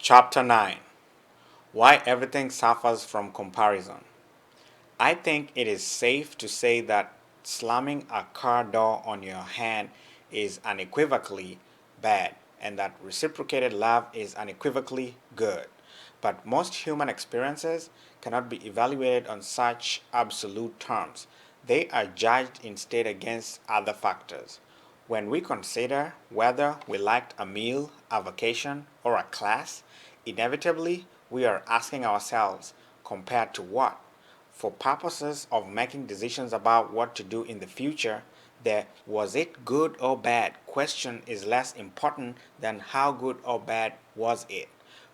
Chapter 9. Why Everything Suffers from Comparison. I think it is safe to say that slamming a car door on your hand is unequivocally bad and that reciprocated love is unequivocally good. But most human experiences cannot be evaluated on such absolute terms. They are judged instead against other factors. When we consider whether we liked a meal, a vacation, or a class, inevitably we are asking ourselves, compared to what? For purposes of making decisions about what to do in the future, the was it good or bad question is less important than how good or bad was it.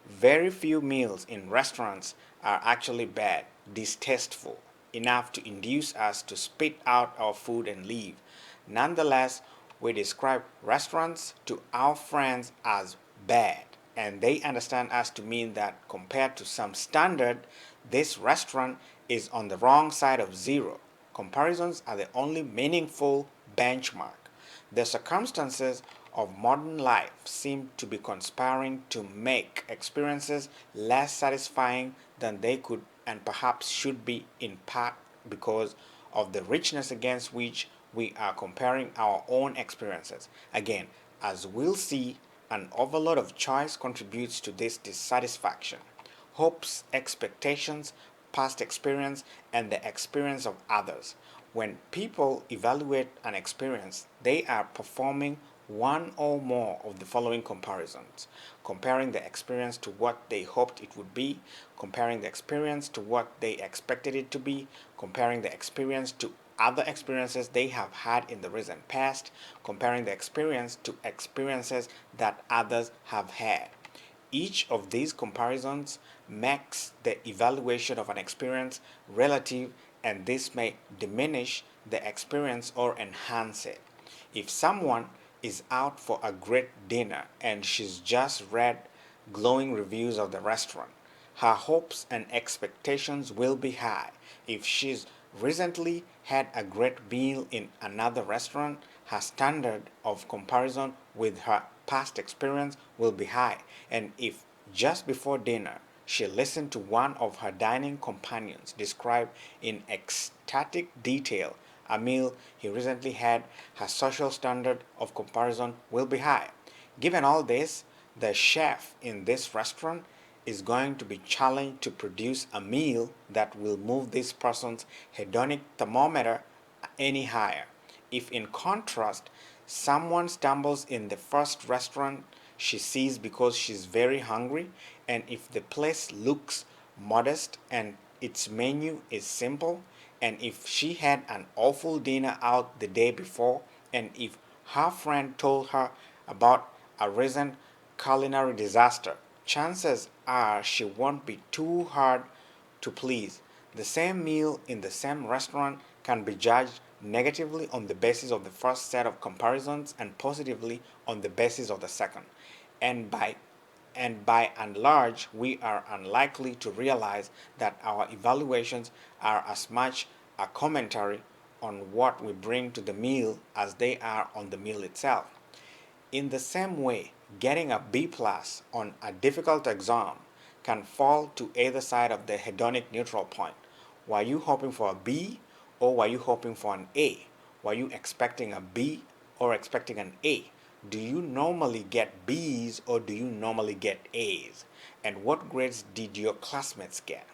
Very few meals in restaurants are actually bad, distasteful, enough to induce us to spit out our food and leave. Nonetheless, we describe restaurants to our friends as bad, and they understand us to mean that compared to some standard, this restaurant is on the wrong side of zero. Comparisons are the only meaningful benchmark. The circumstances of modern life seem to be conspiring to make experiences less satisfying than they could and perhaps should be, in part because of the richness against which we are comparing our own experiences. Again, as we'll see, an overload of choice contributes to this dissatisfaction. Hopes, expectations, past experience, and the experience of others. When people evaluate an experience, they are performing one or more of the following comparisons: comparing the experience to what they hoped it would be, comparing the experience to what they expected it to be, comparing the experience to other experiences they have had in the recent past, comparing the experience to experiences that others have had. Each of these comparisons makes the evaluation of an experience relative, and this may diminish the experience or enhance it. If someone is out for a great dinner and she's just read glowing reviews of the restaurant, her hopes and expectations will be high. If she's recently had a great meal in another restaurant, her standard of comparison with her past experience will be high. And if just before dinner she listened to one of her dining companions describe in ecstatic detail a meal he recently had, her social standard of comparison will be high. Given all this, the chef in this restaurant is going to be challenged to produce a meal that will move this person's hedonic thermometer any higher. If, in contrast, someone stumbles in the first restaurant she sees because she's very hungry, and if the place looks modest and its menu is simple, and if she had an awful dinner out the day before, and if her friend told her about a recent culinary disaster, chances are she won't be too hard to please. The same meal in the same restaurant can be judged negatively on the basis of the first set of comparisons and positively on the basis of the second. And by and large, we are unlikely to realize that our evaluations are as much a commentary on what we bring to the meal as they are on the meal itself. In the same way, getting a B plus on a difficult exam can fall to either side of the hedonic neutral point. Were you hoping for a B or were you hoping for an A? Were you expecting a B or expecting an A? Do you normally get B's or do you normally get A's? And what grades did your classmates get?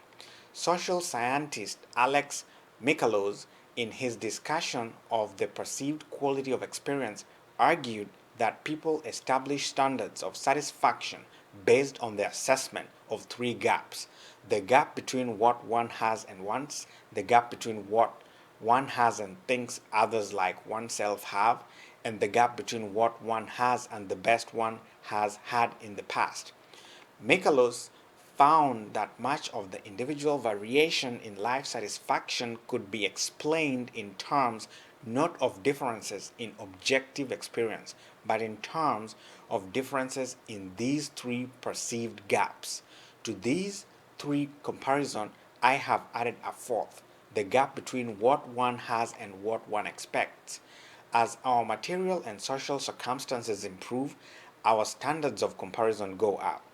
Social scientist Alex Mikolos, in his discussion of the perceived quality of experience, argued that people establish standards of satisfaction based on the assessment of three gaps: the gap between what one has and wants, the gap between what one has and thinks others like oneself have, and the gap between what one has and the best one has had in the past. Michaelos found that much of the individual variation in life satisfaction could be explained in terms not of differences in objective experience, but in terms of differences in these three perceived gaps. To these three comparisons, I have added a fourth: the gap between what one has and what one expects. As our material and social circumstances improve, our standards of comparison go up.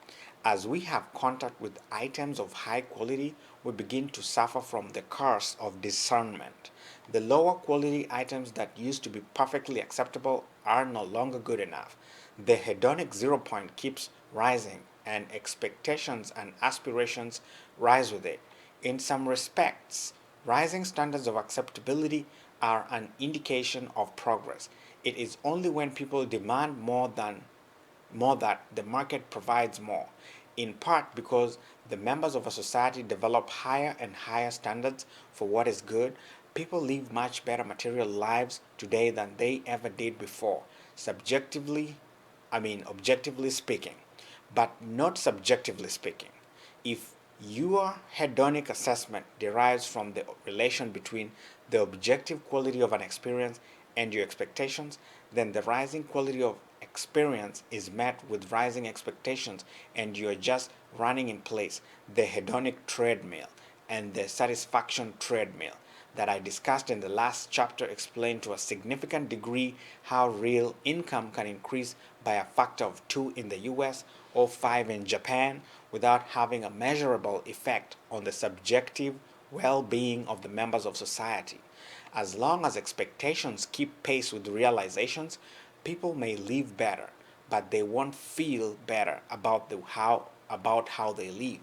As we have contact with items of high quality, we begin to suffer from the curse of discernment. The lower quality items that used to be perfectly acceptable are no longer good enough. The hedonic zero point keeps rising, and expectations and aspirations rise with it. In some respects, rising standards of acceptability are an indication of progress. It is only when people demand more that the market provides more, in part because the members of a society develop higher and higher standards for what is good. People live much better material lives today than they ever did before, objectively speaking, but not subjectively speaking. If your hedonic assessment derives from the relation between the objective quality of an experience and your expectations, then the rising quality of experience is met with rising expectations, and you're just running in place. The hedonic treadmill and the satisfaction treadmill that I discussed in the last chapter explained to a significant degree how real income can increase by a factor of 2 in the US or 5 in Japan without having a measurable effect on the subjective well being of the members of society. As long as expectations keep pace with realizations, people may live better, but they won't feel better about how they live.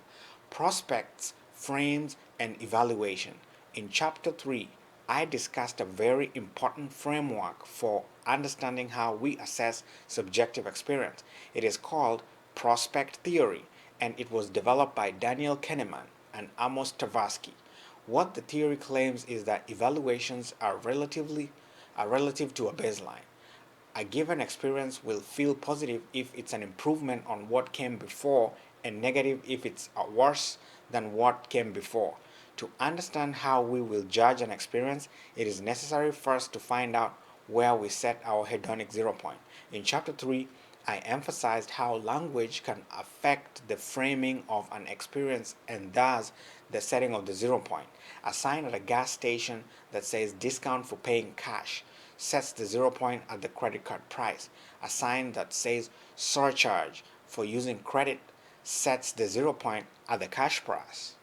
Prospects, frames, and evaluation. In chapter 3, I discussed a very important framework for understanding how we assess subjective experience. It is called prospect theory, and it was developed by Daniel Kahneman and Amos Tversky. What the theory claims is that evaluations are relative to a baseline. A given experience will feel positive if it's an improvement on what came before, and negative if it's worse than what came before. To understand how we will judge an experience, it is necessary first to find out where we set our hedonic zero point. In chapter 3, I emphasized how language can affect the framing of an experience and thus the setting of the zero point. A sign at a gas station that says discount for paying cash sets the zero point at the credit card price. A sign that says surcharge for using credit sets the zero point at the cash price.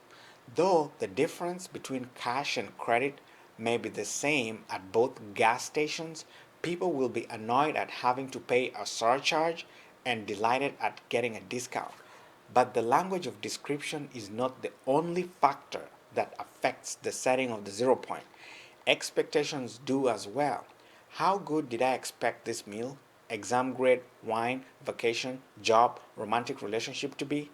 Though the difference between cash and credit may be the same at both gas stations, people will be annoyed at having to pay a surcharge and delighted at getting a discount. But the language of description is not the only factor that affects the setting of the zero point. Expectations do as well. How good did I expect this meal, exam grade, wine, vacation, job, romantic relationship to be?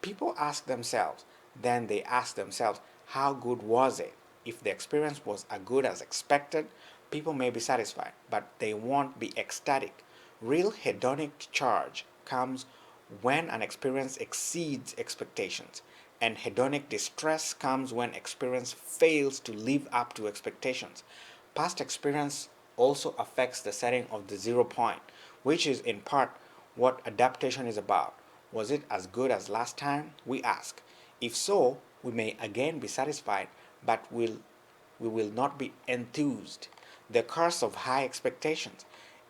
People ask themselves, then they ask themselves, how good was it? If the experience was as good as expected, people may be satisfied, but they won't be ecstatic. Real hedonic charge comes when an experience exceeds expectations, and hedonic distress comes when experience fails to live up to expectations. Past experience also affects the setting of the zero point, which is in part what adaptation is about. Was it as good as last time? We ask. If so, we may again be satisfied, but we will not be enthused. The curse of high expectations.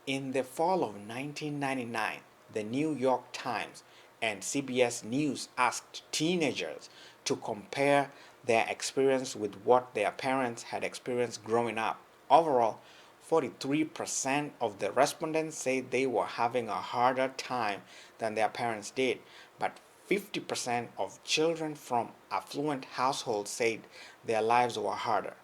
In the fall of 1999, the New York Times and CBS News asked teenagers to compare their experience with what their parents had experienced growing up. Overall, 43% of the respondents said they were having a harder time than their parents did, but 50% of children from affluent households said their lives were harder.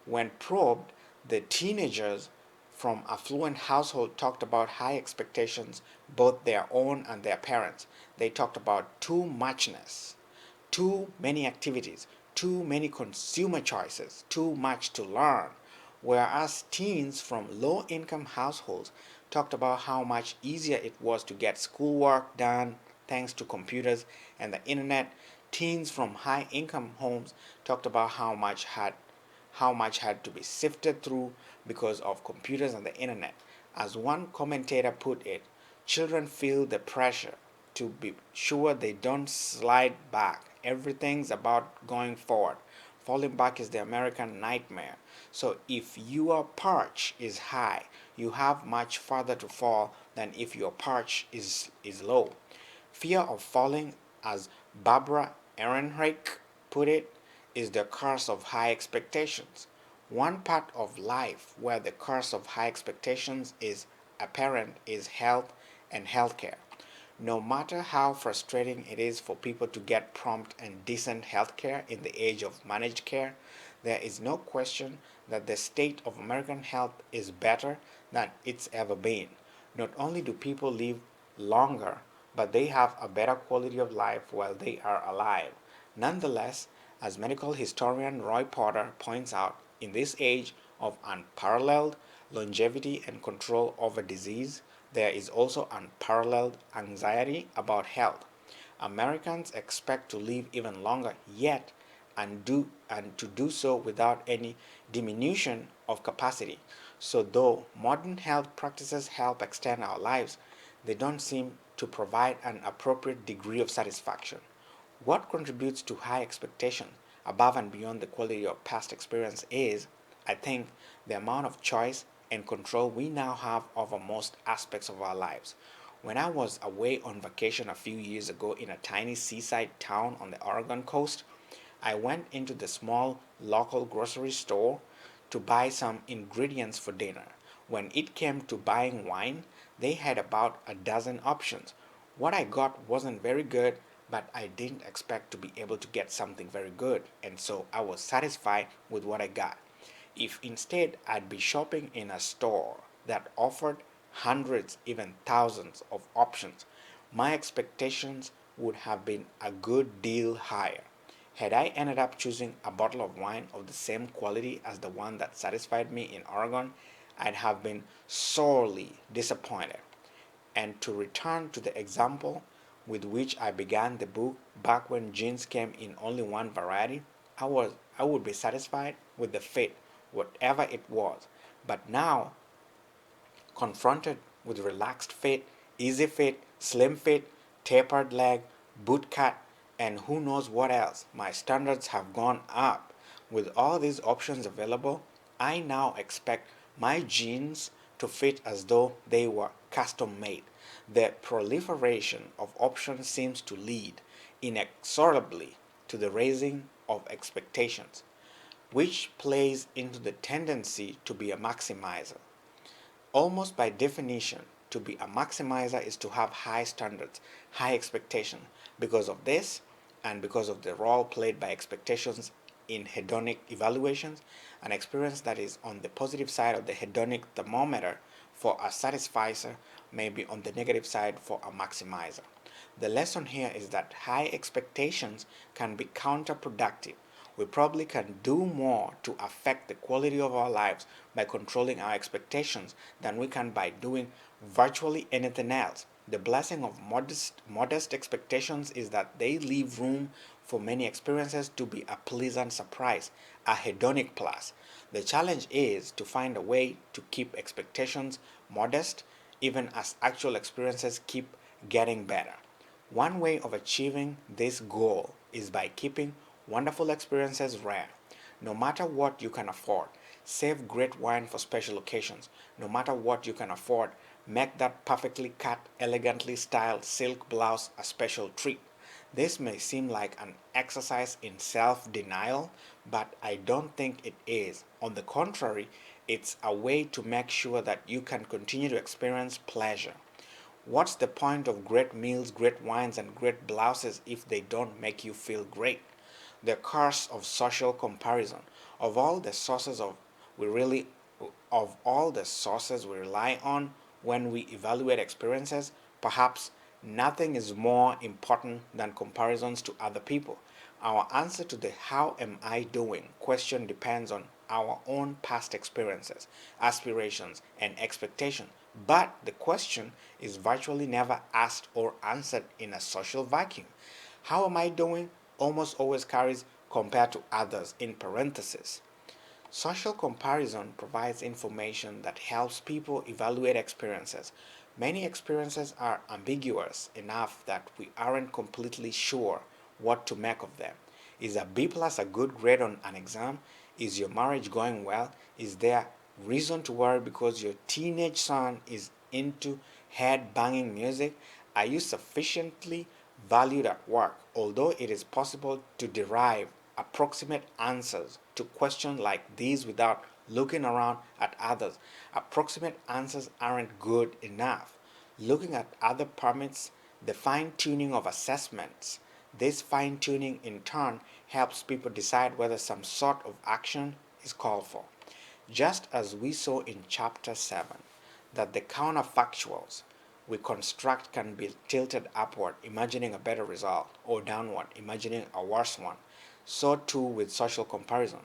When probed, the teenagers from affluent households talked about high expectations, both their own and their parents. They talked about too muchness, too many activities, too many consumer choices, too much to learn. Whereas teens from low income households talked about how much easier it was to get schoolwork done thanks to computers and the internet, teens from high income homes talked about how much had to be sifted through because of computers and the internet. As one commentator put it, children feel the pressure to be sure they don't slide back. Everything's about going forward. Falling back is the American nightmare. So if your perch is high, you have much farther to fall than if your perch is low. Fear of falling As Barbara Ehrenreich put it, is the curse of high expectations. One part of life where the curse of high expectations is apparent is health and healthcare. No matter how frustrating it is for people to get prompt and decent healthcare in the age of managed care, there is no question that the state of American health is better than it's ever been. Not only do people live longer, but they have a better quality of life while they are alive. Nonetheless, as medical historian Roy Porter points out, in this age of unparalleled longevity and control over disease, there is also unparalleled anxiety about health. Americans expect to live even longer, yet and to do so without any diminution of capacity. So though modern health practices help extend our lives, they don't seem to provide an appropriate degree of satisfaction. What contributes to high expectation above and beyond the quality of past experience is, I think, the amount of choice and control we now have over most aspects of our lives. When I was away on vacation a few years ago in a tiny seaside town on the Oregon coast, I went into the small local grocery store to buy some ingredients for dinner. When it came to buying wine, they had about a dozen options. What I got wasn't very good, but I didn't expect to be able to get something very good, and so I was satisfied with what I got. If instead I'd be shopping in a store that offered hundreds, even thousands of options, my expectations would have been a good deal higher. Had I ended up choosing a bottle of wine of the same quality as the one that satisfied me in Oregon, I'd have been sorely disappointed. And to return to the example with which I began the book, back when gins came in only one variety, I would be satisfied with the fit, whatever it was. But now, confronted with relaxed fit, easy fit, slim fit, tapered leg, boot cut, and who knows what else, my standards have gone up. With all these options available, I now expect my jeans to fit as though they were custom made. The proliferation of options seems to lead inexorably to the raising of expectations, which plays into the tendency to be a maximizer. Almost by definition, to be a maximizer is to have high standards, high expectation. Because of this, and because of the role played by expectations in hedonic evaluations, an experience that is on the positive side of the hedonic thermometer for a satisficer may be on the negative side for a maximizer. The lesson here is that high expectations can be counterproductive. We probably can do more to affect the quality of our lives by controlling our expectations than we can by doing virtually anything else. The blessing of modest expectations is that they leave room for many experiences to be a pleasant surprise, a hedonic plus. The challenge is to find a way to keep expectations modest even as actual experiences keep getting better. One way of achieving this goal is by keeping wonderful experiences rare. No matter what you can afford, save great wine for special occasions. No matter what you can afford, make that perfectly cut, elegantly styled silk blouse a special treat. This may seem like an exercise in self denial, but I don't think it is. On the contrary, it's a way to make sure that you can continue to experience pleasure. What's the point of great meals, great wines, and great blouses if they don't make you feel great? The curse of social comparison. Of all the sources of we really of all the sources we rely on when we evaluate experiences, perhaps nothing is more important than comparisons to other people. Our answer to the how am I doing question depends on our own past experiences, aspirations, and expectations. But the question is virtually never asked or answered in a social vacuum. How am I doing almost always carries compared to others in parentheses. Social comparison provides information that helps people evaluate experiences. Many experiences are ambiguous enough that we aren't completely sure what to make of them. Is a B plus a good grade on an exam? Is your marriage going well? Is there reason to worry because your teenage son is into head banging music? Are you sufficiently valued at work, although it is possible to derive approximate answers to questions like these without looking around at others. Approximate answers aren't good enough. Looking at other permits the fine tuning of assessments. This fine tuning in turn helps people decide whether some sort of action is called for. Just as we saw in chapter 7 that the counterfactuals we construct can be tilted upward, imagining a better result, or downward, imagining a worse one, so too with social comparison.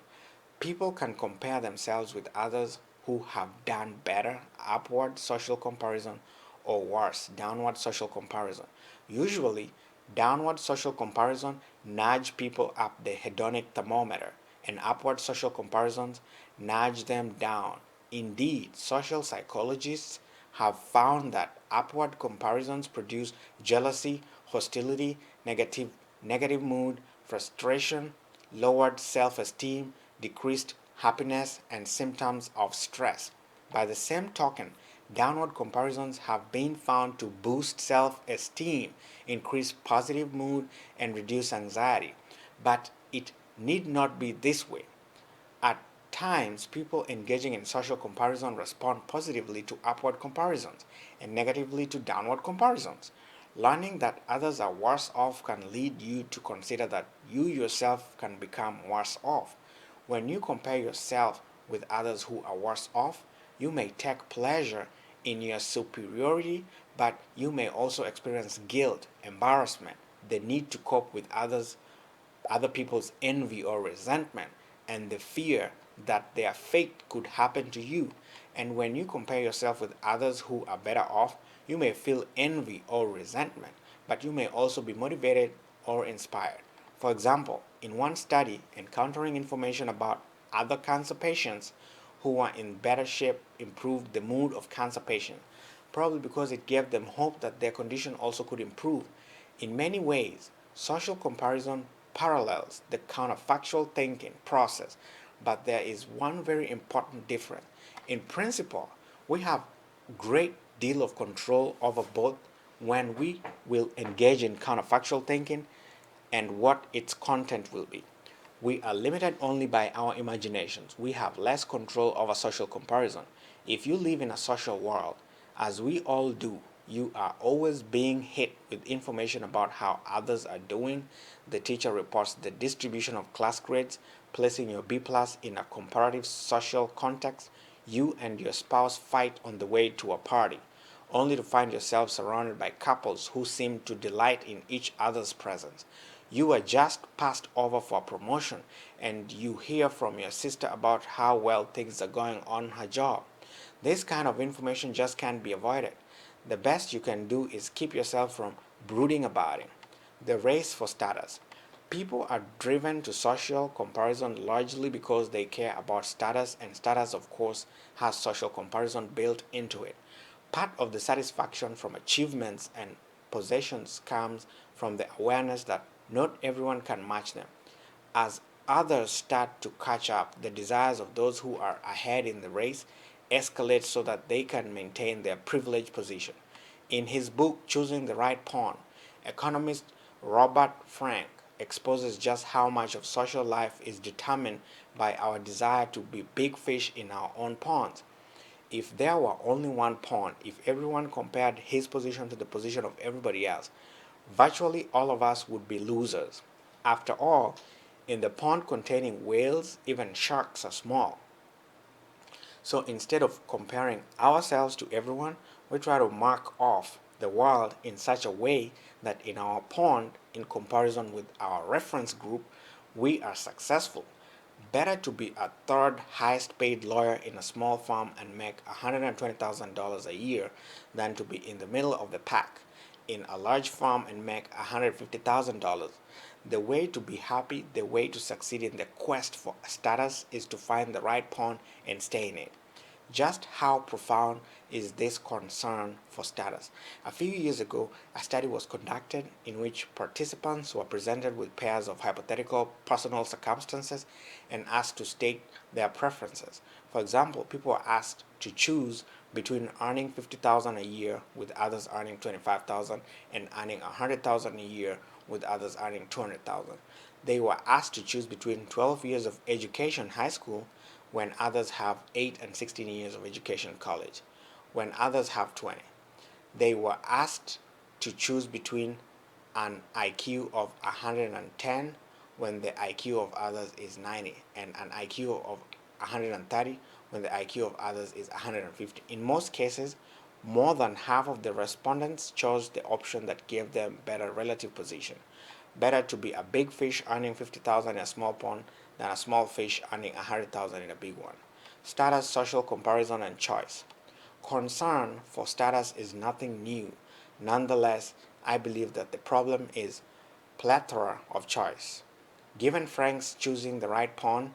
People can compare themselves with others who have done better, upward social comparison, or worse, downward social comparison. Usually, downward social comparison nudge people up the hedonic thermometer, and upward social comparisons nudge them down. Indeed, social psychologists have found that upward comparisons produce jealousy, hostility, negative mood, frustration, lowered self esteem, decreased happiness, and symptoms of stress. By the same token, downward comparisons have been found to boost self esteem, increase positive mood, and reduce anxiety. But it need not be this way. At times, people engaging in social comparison respond positively to upward comparisons and negatively to downward comparisons. Learning that others are worse off can lead you to consider that you yourself can become worse off. When you compare yourself with others who are worse off, you may take pleasure in your superiority, but you may also experience guilt, embarrassment, the need to cope with other people's envy or resentment, and the fear that their fate could happen to you. And when you compare yourself with others who are better off, you may feel envy or resentment, but you may also be motivated or inspired. For example, in one study, encountering information about other cancer patients who are in better shape improved the mood of cancer patients, probably because it gave them hope that their condition also could improve. In many ways, social comparison parallels the counterfactual thinking process, but there is one very important difference. In principle, we have great deal of control over both when we will engage in counterfactual thinking and what its content will be. We are limited only by our imaginations. We have less control over social comparison. If you live in a social world, as we all do, you are always being hit with information about how others are doing. The teacher reports the distribution of class grades, placing your B plus in a comparative social context. You and your spouse fight on the way to a party, only to find yourself surrounded by couples who seem to delight in each other's presence. You are just passed over for promotion, and you hear from your sister about how well things are going on her job. This kind of information just can't be avoided. The best you can do is keep yourself from brooding about it. The race for status. People are driven to social comparison largely because they care about status, and status, of course, has social comparison built into it. Part of the satisfaction from achievements and possessions comes from the awareness that not everyone can match them. As others start to catch up, the desires of those who are ahead in the race escalate so that they can maintain their privileged position. In his book, Choosing the Right Pawn, economist Robert Frank exposes just how much of social life is determined by our desire to be big fish in our own ponds. If there were only one pawn, if everyone compared his position to the position of everybody else, virtually all of us would be losers. After all, in the pond containing whales, even sharks are small. So instead of comparing ourselves to everyone, we try to mark off the world in such a way that in our pond, in comparison with our reference group, we are successful. Better to be a third highest paid lawyer in a small firm and make $120,000 a year than to be in the middle of the pack in a large firm and make $150,000. The way to be happy, the way to succeed in the quest for status is to find the right pawn and stay in it. Just how profound is this concern for status? A few years ago, a study was conducted in which participants were presented with pairs of hypothetical personal circumstances and asked to state their preferences. For example, people were asked to choose between earning 50,000 a year with others earning 25,000 and earning 100,000 a year with others earning 200,000. They were asked to choose between 12 years of education high school when others have 8 and 16 years of education college, when others have 20. They were asked to choose between an IQ of 110 when the IQ of others is 90 and an IQ of 130 when the IQ of others is 150. In most cases, more than half of the respondents chose the option that gave them better relative position. Better to be a big fish earning 50,000 in a small pond than a small fish earning 100,000 in a big one. Status, social comparison, and choice. Concern for status is nothing new. Nonetheless, I believe that the problem is plethora of choice. Given Frank's choosing the right pawn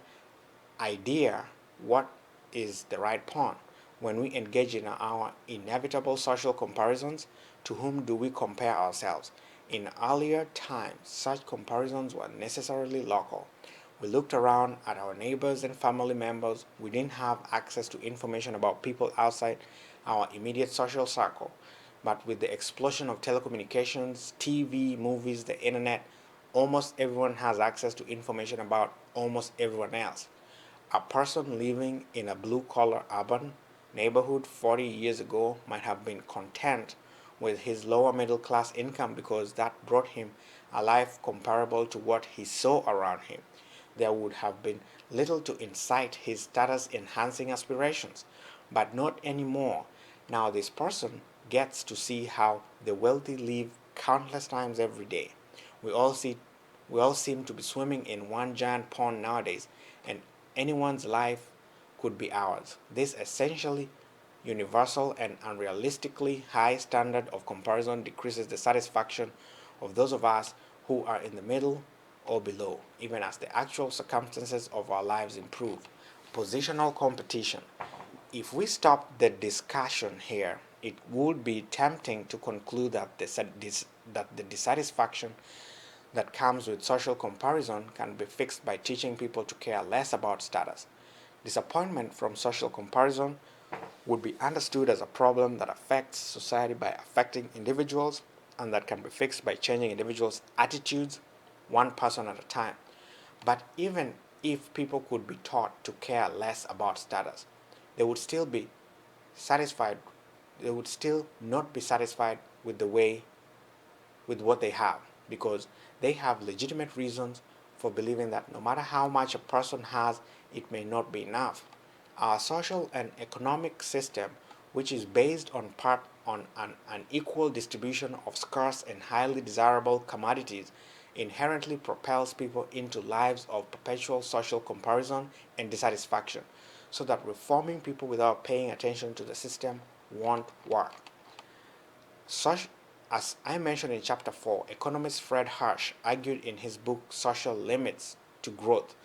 idea, what is the right pawn? When we engage in our inevitable social comparisons, to whom do we compare ourselves? In earlier times, such comparisons were necessarily local. We looked around at our neighbors and family members. We didn't have access to information about people outside our immediate social circle. But with the explosion of telecommunications, TV, movies, the internet, almost everyone has access to information about almost everyone else. A person living in a blue collar urban neighborhood 40 years ago might have been content with his lower middle class income because that brought him a life comparable to what he saw around him. There would have been little to incite his status enhancing aspirations, but not anymore. Now, this person gets to see how the wealthy live countless times every day. We all see we all seem to be swimming in one giant pond nowadays, and anyone's life could be ours. This essentially universal and unrealistically high standard of comparison decreases the satisfaction of those of us who are in the middle or below, even as the actual circumstances of our lives improve. Positional competition. If we stop the discussion here, it would be tempting to conclude that the dissatisfaction that comes with social comparison can be fixed by teaching people to care less about status. Disappointment from social comparison would be understood as a problem that affects society by affecting individuals and that can be fixed by changing individuals' attitudes one person at a time. But even if people could be taught to care less about status, they would still be satisfied they would still not be satisfied with what they have because they have legitimate reasons for believing that no matter how much a person has, it may not be enough. Our social and economic system, which is based on part on an unequal distribution of scarce and highly desirable commodities, inherently propels people into lives of perpetual social comparison and dissatisfaction, so that reforming people without paying attention to the system won't work. Such as I mentioned in chapter 4, economist Fred Hirsch argued in his book Social Limits to Growth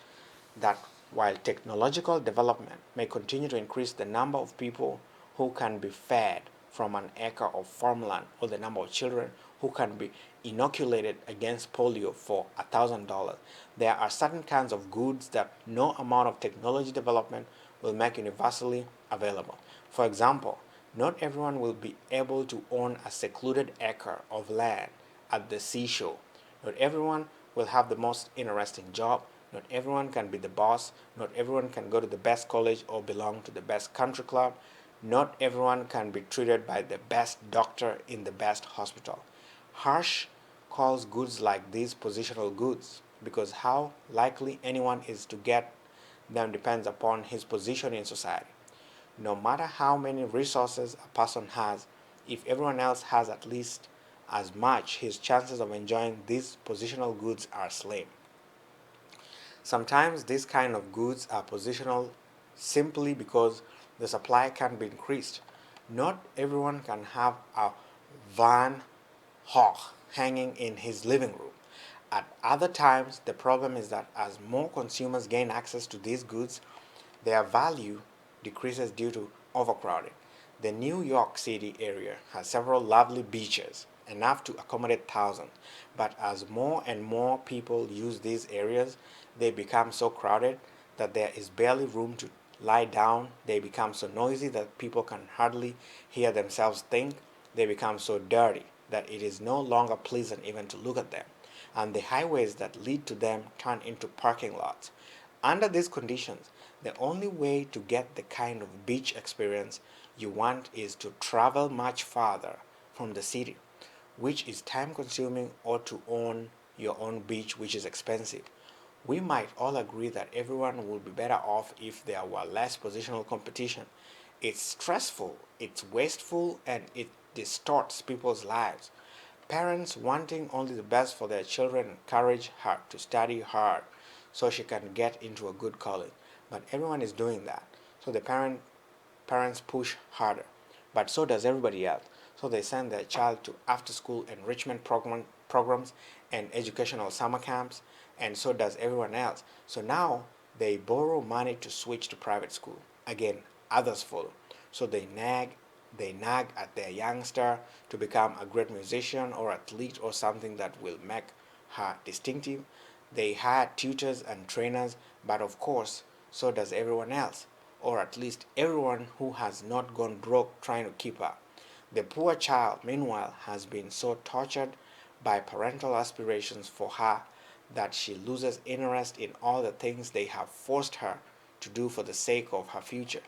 that while technological development may continue to increase the number of people who can be fed from an acre of farmland or the number of children who can be inoculated against polio for $1,000, there are certain kinds of goods that no amount of technology development will make universally available. For example, not everyone will be able to own a secluded acre of land at the seashore. Not everyone will have the most interesting job. Not everyone can be the boss. Not everyone can go to the best college or belong to the best country club. Not everyone can be treated by the best doctor in the best hospital. Hirsch calls goods like these positional goods because how likely anyone is to get them depends upon his position in society. No matter how many resources a person has, if everyone else has at least as much, his chances of enjoying these positional goods are slim. Sometimes these kind of goods are positional simply because the supply can be increased. Not everyone can have a Van Gogh hanging in his living room. At other times, the problem is that as more consumers gain access to these goods, their value decreases due to overcrowding. The New York City area has several lovely beaches, enough to accommodate thousands, but as more and more people use these areas, they become so crowded that there is barely room to lie down. They become so noisy that people can hardly hear themselves think. They become so dirty that it is no longer pleasant even to look at them. And the highways that lead to them turn into parking lots. Under these conditions, the only way to get the kind of beach experience you want is to travel much farther from the city, which is time consuming, or to own your own beach, which is expensive. We might all agree that everyone would be better off if there were less positional competition. It's stressful, it's wasteful, and it distorts people's lives. Parents wanting only the best for their children encourage her to study hard so she can get into a good college. But everyone is doing that. So the parents push harder. But so does everybody else. So they send their child to after school enrichment programs and educational summer camps, and so does everyone else. So now they borrow money to switch to private school. Again, others follow. So they nag at their youngster to become a great musician or athlete or something that will make her distinctive. They hire tutors and trainers, but of course, so does everyone else, or at least everyone who has not gone broke trying to keep up. The poor child, meanwhile, has been so tortured by parental aspirations for her that she loses interest in all the things they have forced her to do for the sake of her future.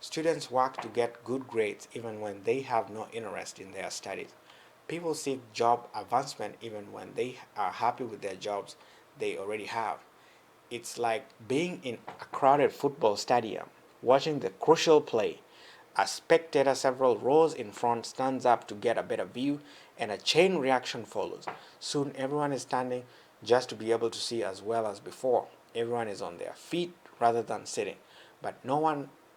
Students work to get good grades even when they have no interest in their studies. People seek job advancement even when they are happy with their jobs they already have. It's like being in a crowded football stadium, watching the crucial play. A spectator several rows in front stands up to get a better view, and a chain reaction follows. Soon everyone is standing just to be able to see as well as before. Everyone is on their feet rather than sitting, but no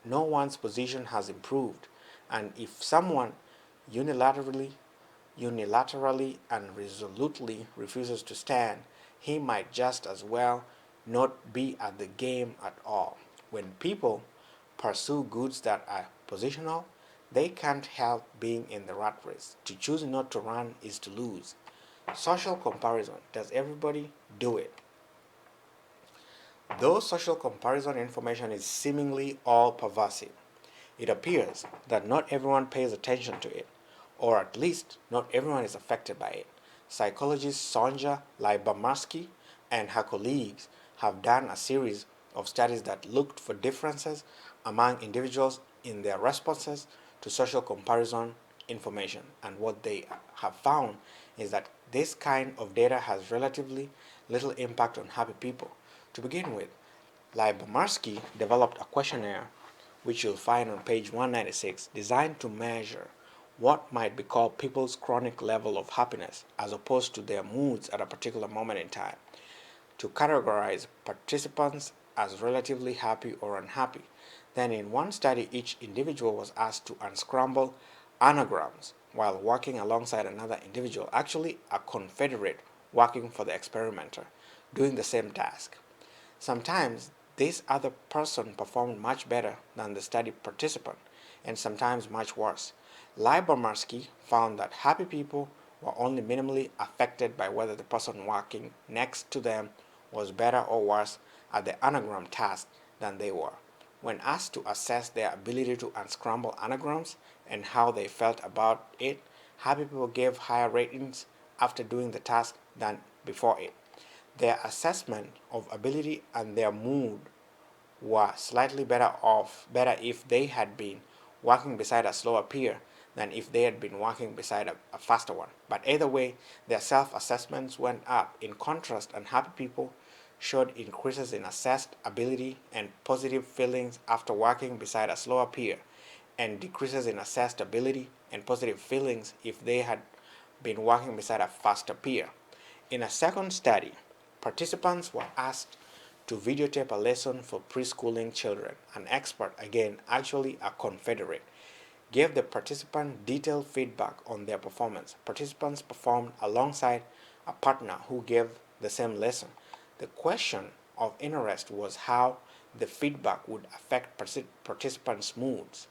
one's position has improved. And if someone unilaterally unilaterally and resolutely refuses to stand, he might just as well not be at the game at all. When people pursue goods that are positional, they can't help being in the rat race. To choose not to run is to lose. Social comparison. Does everybody do it? Though social comparison information is seemingly all pervasive, it appears that not everyone pays attention to it, or at least not everyone is affected by it. Psychologist Sonja Lyubomirsky and her colleagues have done a series of studies that looked for differences among individuals in their responses to social comparison information. And what they have found is that this kind of data has relatively little impact on happy people. To begin with, Lyubomirsky developed a questionnaire, which you'll find on page 196, designed to measure what might be called people's chronic level of happiness as opposed to their moods at a particular moment in time, to categorize participants as relatively happy or unhappy. Then, in one study, each individual was asked to unscramble anagrams while working alongside another individual, actually a confederate working for the experimenter, doing the same task. Sometimes this other person performed much better than the study participant, and sometimes much worse. Lyubomirsky found that happy people were only minimally affected by whether the person working next to them was better or worse at the anagram task than they were. When asked to assess their ability to unscramble anagrams and how they felt about it, happy people gave higher ratings after doing the task than before it. Their assessment of ability and their mood were slightly better if they had been walking beside a slower peer than if they had been walking beside a faster one. But either way, their self-assessments went up. In contrast, unhappy people showed increases in assessed ability and positive feelings after walking beside a slower peer, and decreases in assessed ability and positive feelings if they had been walking beside a faster peer. In a second study, participants were asked to videotape a lesson for preschooling children. An expert, again actually a confederate, gave the participant detailed feedback on their performance. Participants performed alongside a partner who gave the same lesson. The question of interest was how the feedback would affect participants' moods.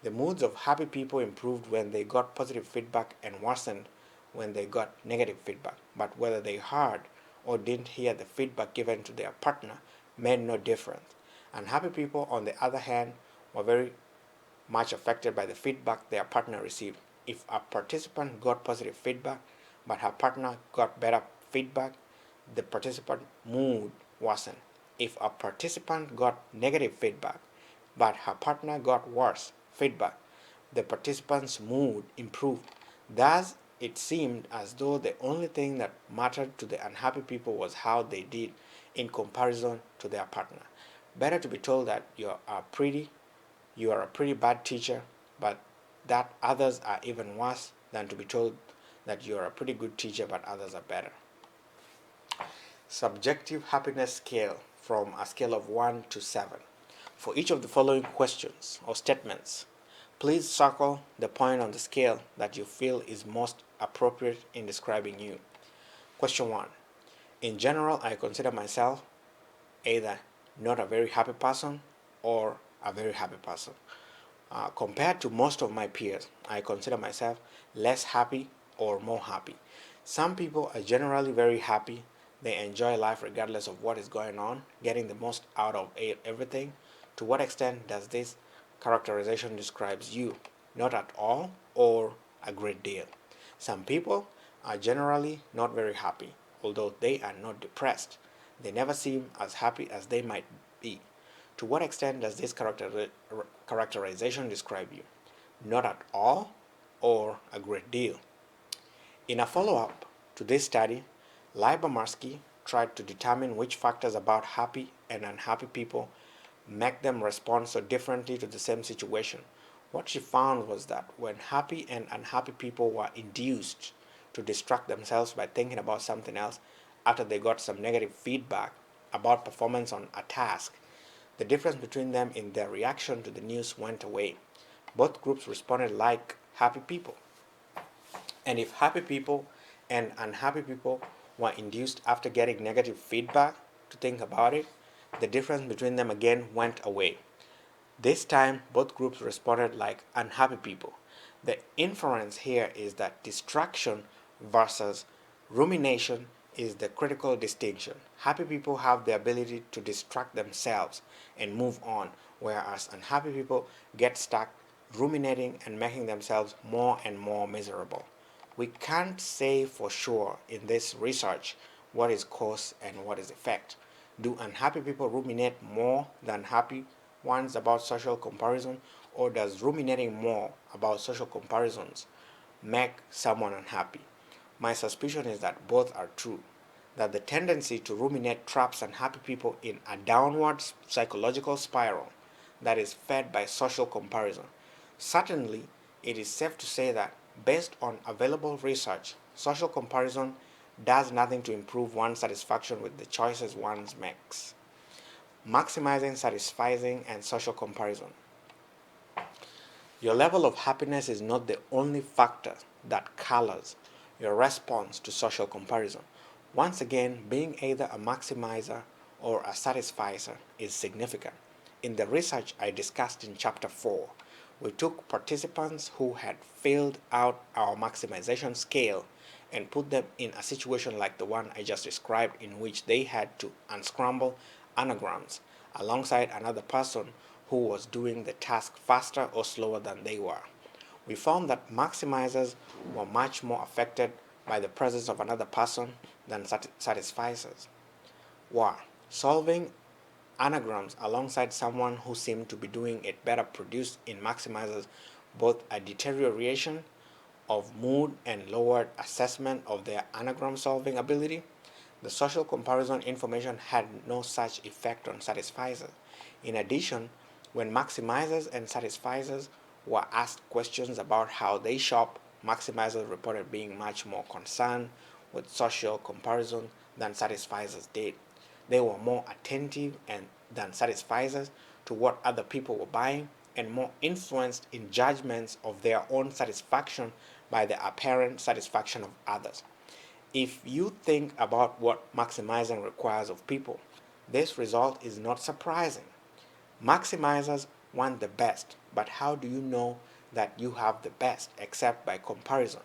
The moods of happy people improved when they got positive feedback and worsened when they got negative feedback. But whether they heard or didn't hear the feedback given to their partner made no difference. Unhappy people, on the other hand, were very much affected by the feedback their partner received. If a participant got positive feedback, but her partner got better feedback, the participant mood worsened. If a participant got negative feedback, but her partner got worse feedback, the participant's mood improved. Thus, it seemed as though the only thing that mattered to the unhappy people was how they did in comparison to their partner. Better to be told that you are a pretty bad teacher, but that others are even worse than to be told that you are a pretty good teacher, but others are better. Subjective happiness scale from a scale of 1 to 7. For each of the following questions or statements, please circle the point on the scale that you feel is most appropriate in describing you. Question 1. In general, I consider myself either not a very happy person or a very happy person. Compared to most of my peers, I consider myself less happy or more happy. Some people are generally very happy. They enjoy life regardless of what is going on, getting the most out of everything. To what extent does this characterization describes you? Not at all or a great deal. Some people are generally not very happy, although they are not depressed. They never seem as happy as they might be. To what extent does this characterization describe you? Not at all or a great deal. In a follow-up to this study, Lyubomirsky tried to determine which factors about happy and unhappy people make them respond so differently to the same situation. What she found was that when happy and unhappy people were induced to distract themselves by thinking about something else after they got some negative feedback about performance on a task, the difference between them in their reaction to the news went away. Both groups responded like happy people. And if happy people and unhappy people were induced after getting negative feedback to think about it, the difference between them again went away. This time, both groups responded like unhappy people. The inference here is that distraction versus rumination is the critical distinction. Happy people have the ability to distract themselves and move on, whereas unhappy people get stuck ruminating and making themselves more and more miserable. We can't say for sure in this research what is cause and what is effect. Do unhappy people ruminate more than happy ones about social comparison, or does ruminating more about social comparisons make someone unhappy? My suspicion is that both are true, that the tendency to ruminate traps unhappy people in a downward psychological spiral that is fed by social comparison. Certainly, it is safe to say that, based on available research, social comparison does nothing to improve one's satisfaction with the choices one makes. Maximizing satisfying and social comparison. Your level of happiness is not the only factor that colors your response to social comparison. Once again, being either a maximizer or a satisfier is significant. In the research I discussed in Chapter 4, we took participants who had filled out our maximization scale and put them in a situation like the one I just described, in which they had to unscramble anagrams alongside another person who was doing the task faster or slower than they were. We found that maximizers were much more affected by the presence of another person than satisficers were. Solving anagrams alongside someone who seemed to be doing it better produced in maximizers both a deterioration of mood and lowered assessment of their anagram solving ability. The social comparison information had no such effect on satisficers. In addition, when maximizers and satisficers were asked questions about how they shop, maximizers reported being much more concerned with social comparison than satisficers did. They were more attentive than satisficers to what other people were buying and more influenced in judgments of their own satisfaction by the apparent satisfaction of others. If you think about what maximizing requires of people, this result is not surprising. Maximizers want the best, but how do you know that you have the best except by comparison?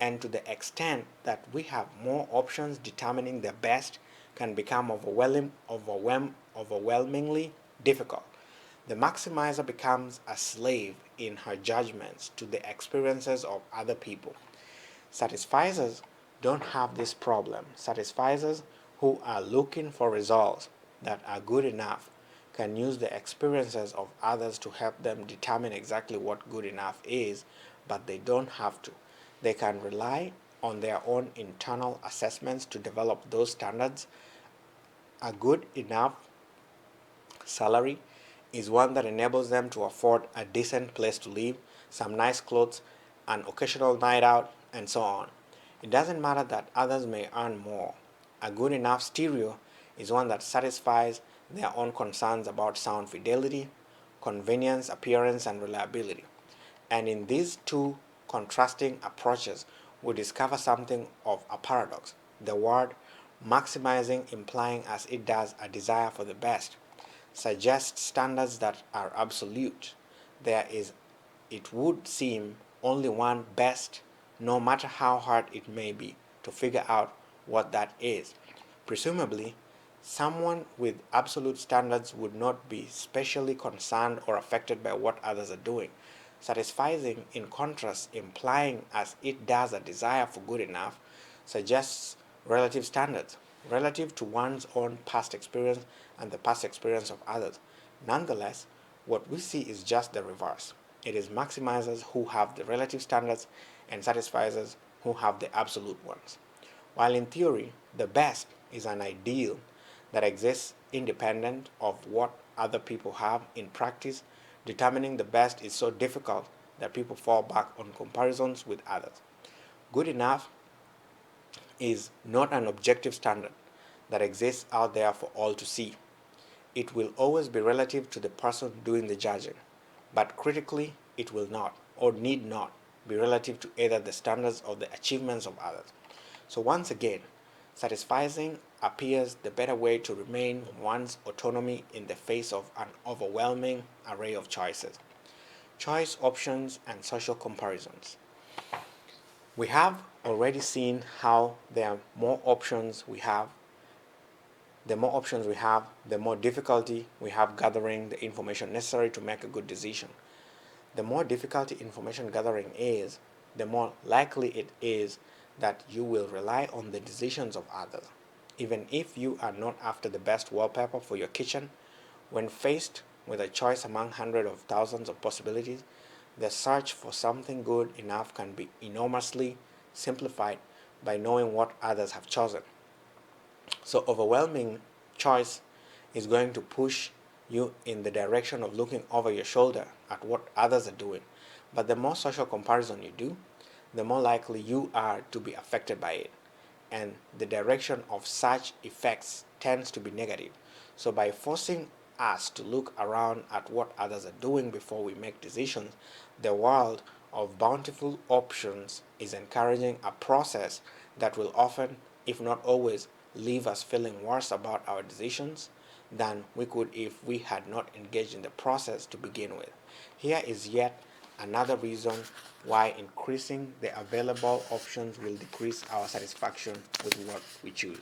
And to the extent that we have more options, determining the best can become overwhelmingly difficult. The maximizer becomes a slave in her judgments to the experiences of other people. Satisficers don't have this problem. Satisficers who are looking for results that are good enough can use the experiences of others to help them determine exactly what good enough is, but they don't have to. They can rely on their own internal assessments to develop those standards. A good enough salary is one that enables them to afford a decent place to live, some nice clothes, an occasional night out, and so on. It doesn't matter that others may earn more. A good enough stereo is one that satisfies their own concerns about sound fidelity, convenience, appearance, and reliability. And in these two contrasting approaches, we discover something of a paradox. The word maximizing, implying as it does a desire for the best, suggests standards that are absolute. There is, it would seem, only one best, no matter how hard it may be to figure out what that is. Presumably, someone with absolute standards would not be specially concerned or affected by what others are doing. Satisfying, in contrast, implying as it does a desire for good enough, suggests relative standards, relative to one's own past experience and the past experience of others. Nonetheless, what we see is just the reverse. It is maximizers who have the relative standards and satisficers who have the absolute ones. While in theory, the best is an ideal that exists independent of what other people have, in practice, determining the best is so difficult that people fall back on comparisons with others. Good enough is not an objective standard that exists out there for all to see. It will always be relative to the person doing the judging, but critically, it will not, or need not, be relative to either the standards or the achievements of others. So, once again, satisfying appears the better way to remain one's autonomy in the face of an overwhelming array of choices. Choice options and social comparisons. We have already seen how there are more options we have. The more options we have, the more difficulty we have gathering the information necessary to make a good decision. The more difficulty information gathering is, the more likely it is that you will rely on the decisions of others. Even if you are not after the best wallpaper for your kitchen, when faced with a choice among hundreds of thousands of possibilities, the search for something good enough can be enormously simplified by knowing what others have chosen. So, overwhelming choice is going to push you in the direction of looking over your shoulder at what others are doing. But the more social comparison you do, the more likely you are to be affected by it. And the direction of such effects tends to be negative. So, by forcing us to look around at what others are doing before we make decisions, the world of bountiful options is encouraging a process that will often, if not always, leave us feeling worse about our decisions than we could if we had not engaged in the process to begin with. Here is yet another reason why increasing the available options will decrease our satisfaction with what we choose.